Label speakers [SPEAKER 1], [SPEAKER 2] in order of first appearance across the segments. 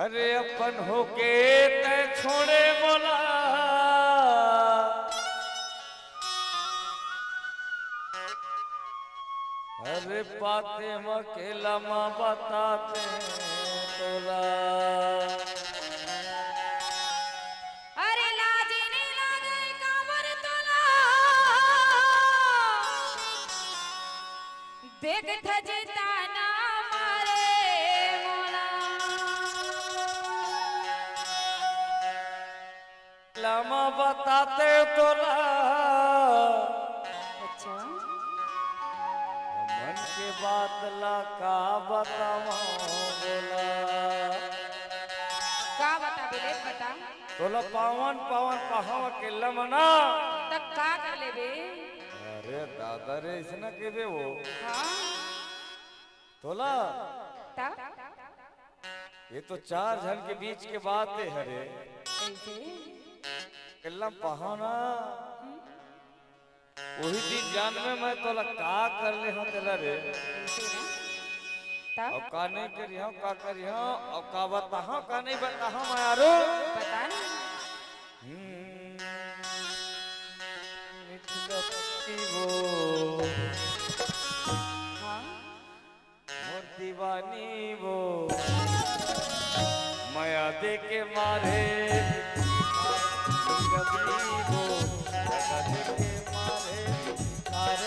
[SPEAKER 1] अरे अपन होके ते छोड़े बोला अरे पाते मकेला माँ बताते तोला
[SPEAKER 2] अरे लाजी नहीं लागे कांवर तोला देख थजता ना मारे मोला
[SPEAKER 1] लामा बताते तोला
[SPEAKER 2] अच्छा
[SPEAKER 1] मन के बात ला का बतावा बोला
[SPEAKER 2] का बता बेले बता
[SPEAKER 1] तोला पावन पावन कहावा के लमना
[SPEAKER 2] तक का कर ले बे
[SPEAKER 1] अरे दादा रे इसना के बे वो
[SPEAKER 2] हाँ
[SPEAKER 1] तोला
[SPEAKER 2] ता
[SPEAKER 1] ये तो 4 जन के बीच के बात है हरे
[SPEAKER 2] ऐसे
[SPEAKER 1] कल्ला पहाना वही दिन जान में मैं तोला का कर ले हूं तेला रे
[SPEAKER 2] ऐसे ना ता
[SPEAKER 1] अब का नहीं करी हूं का करी हूं अब का बता हूं का नहीं बता हूं मैं यारो
[SPEAKER 2] बता ना
[SPEAKER 1] मिथलती वो
[SPEAKER 2] हाँ
[SPEAKER 1] मोर दीवानी वो माया दे के मारे गबरी वो लगा दे के मारे तार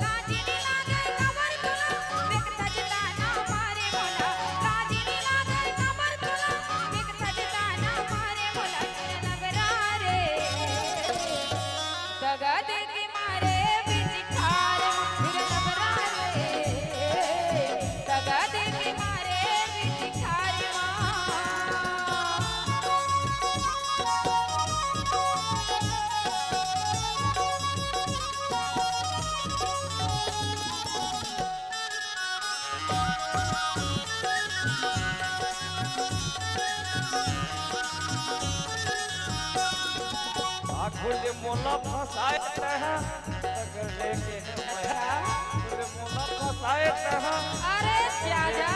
[SPEAKER 2] लाजी नहीं लागे कांवर तोला देख थजता ना मारे मोला लाजी नहीं लागे कांवर तोला देख थजता ना मारे मोला नगरा रे दगा दे के मारे बिच खार फिर नगरा रे दगा दे के मारे बिच खार
[SPEAKER 1] खुले मोला फसाए रहा अगर लेके माया खुले मोला फसाए रहा
[SPEAKER 2] अरे जाजा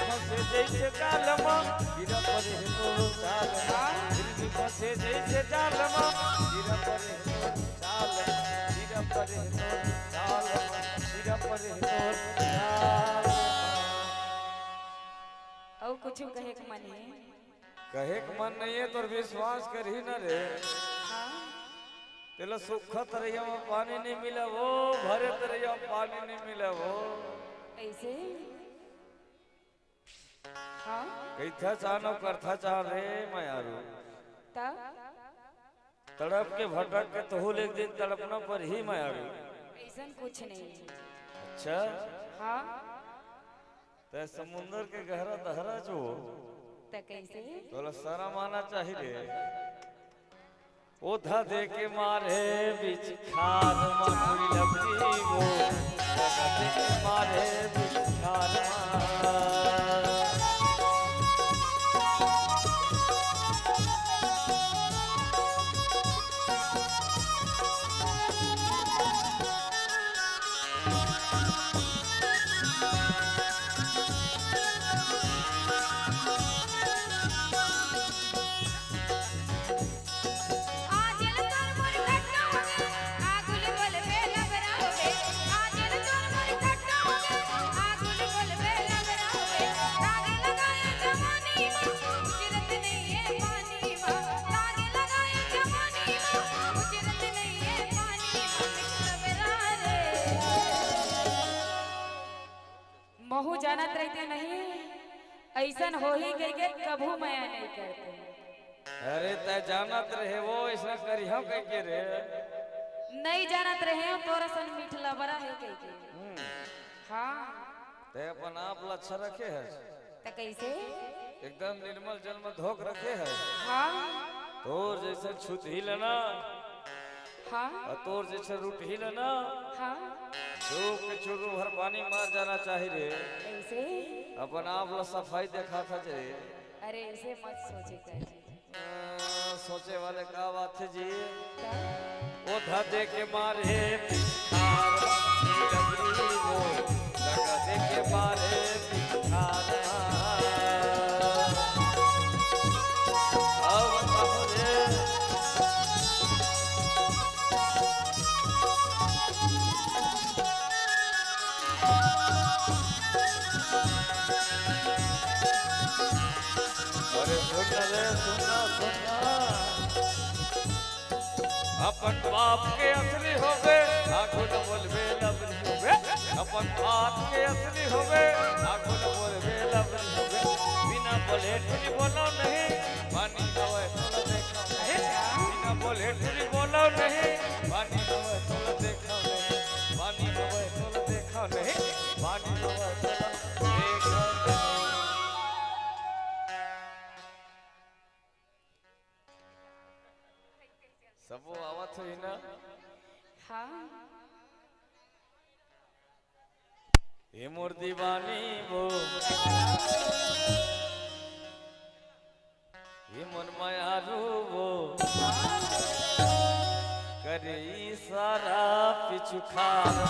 [SPEAKER 1] फसे जैसे जालमा गिरा परे तो जालमा दिल भी फसे जैसे जालमा गिरा परे तो जालमा गिरा परे तो जालमा गिरा परे तो जालमा
[SPEAKER 2] और कुछ कहे के मन है
[SPEAKER 1] कहे के मन नहीं है तो विश्वास कर ही न रे
[SPEAKER 2] हाँ
[SPEAKER 1] तेला सुखत रहिया में पानी नहीं मिला वो भरे रहिया पानी नहीं मिला वो
[SPEAKER 2] ऐसे हाँ
[SPEAKER 1] कैथा चाहनो करथा चाह रे मैं यारू
[SPEAKER 2] तब
[SPEAKER 1] तड़प के भटक के तो एक दिन तड़पना पर ही मैं यारू
[SPEAKER 2] ऐसा कुछ नहीं है
[SPEAKER 1] अच्छा
[SPEAKER 2] हाँ
[SPEAKER 1] ते समुंदर के गहरा दहरा जो
[SPEAKER 2] तो कैसे
[SPEAKER 1] तोला सारा माना चाहिए ओधा दे के मारे बीच खार मारी लबरी वो ओधा दे के मारे बीच खार
[SPEAKER 2] आजल तोर मोर खट्टा होगे आगुल बोल बे लगरा होगे आजल तोर मोर खट्टा होगे आगुल बोल बे लगरा होगे तागे लगाए जवानी मां उजरत नहीं है पानी मां तागे लगाए जवानी मां उजरत नहीं है पानी मां लगरा रे महू जानत रहते नहीं ऐसन हो ही गई के कभू माया नहीं करते
[SPEAKER 1] अरे तय जानत रहे वो ऐसा करी हम कह के रे
[SPEAKER 2] नहीं जानत रहे तोरा सन मीठला बड़ा है कह के हाँ
[SPEAKER 1] तय अपन आप लच्छा रखे है
[SPEAKER 2] तो कैसे
[SPEAKER 1] एकदम निर्मल जल में धोक रखे है
[SPEAKER 2] हाँ
[SPEAKER 1] तोर जैसे छूत ही लेना
[SPEAKER 2] हाँ
[SPEAKER 1] और तोर जैसे रूट ही लेना
[SPEAKER 2] हाँ
[SPEAKER 1] जो के चुरू भर पानी मार जाना चाहिए रे
[SPEAKER 2] ऐसे
[SPEAKER 1] अपन आप ला सफाई देखा था जे
[SPEAKER 2] अरे ऐसे मत सोचे कर
[SPEAKER 1] सोचे वाले का बात है जी
[SPEAKER 2] क्या?
[SPEAKER 1] वो धदे के मारे भिखार, डबरी वो, जगह के मारे भिखार। रे सुना सुना अपन बाप के असली होवे आगो न बोलबे लवली होवे अपन बाप के असली होवे आगो न बोलबे लवली होवे बिना बोले ठुरी बोलो नहीं पानी नवे तोला देखो नहीं बिना बोले ठुरी बोलो नहीं पानी नवे तोला देखो नहीं पानी नवे तोला देखो नहीं पानी नवे तोला देखो नहीं सबो आवत होई ना
[SPEAKER 2] हाँ
[SPEAKER 1] हे मोर दीवानी वो हे मन मायारू वो करे सारा पिछुखार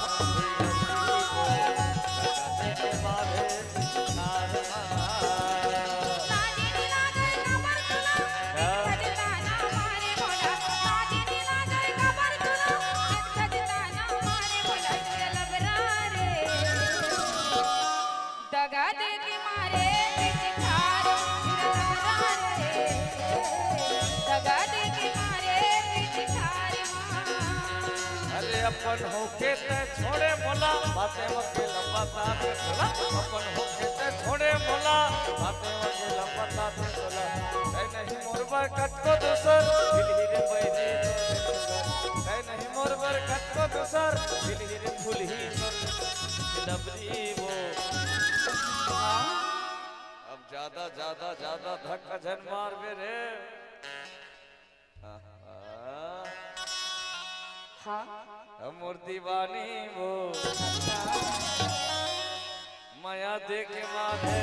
[SPEAKER 2] दगा दे के मारे पिछखार दगा दे के मारे पिछखार
[SPEAKER 1] अरे अपन होके ते छोड़े मोला बातें वके लंबा ते बोला अपन होके ते छोड़े मोला बातें वके लंबा ते बोला ऐ नहीं मोरबर कटको दूसर हिलहिरे बैरी ऐ नहीं मोरबर कटको दूसर हिलहिरे फूल ही लबरी वो अब ज्यादा धक्का जन मार रे
[SPEAKER 2] हाँ
[SPEAKER 1] हमर दीवानी वो माया देखे माधे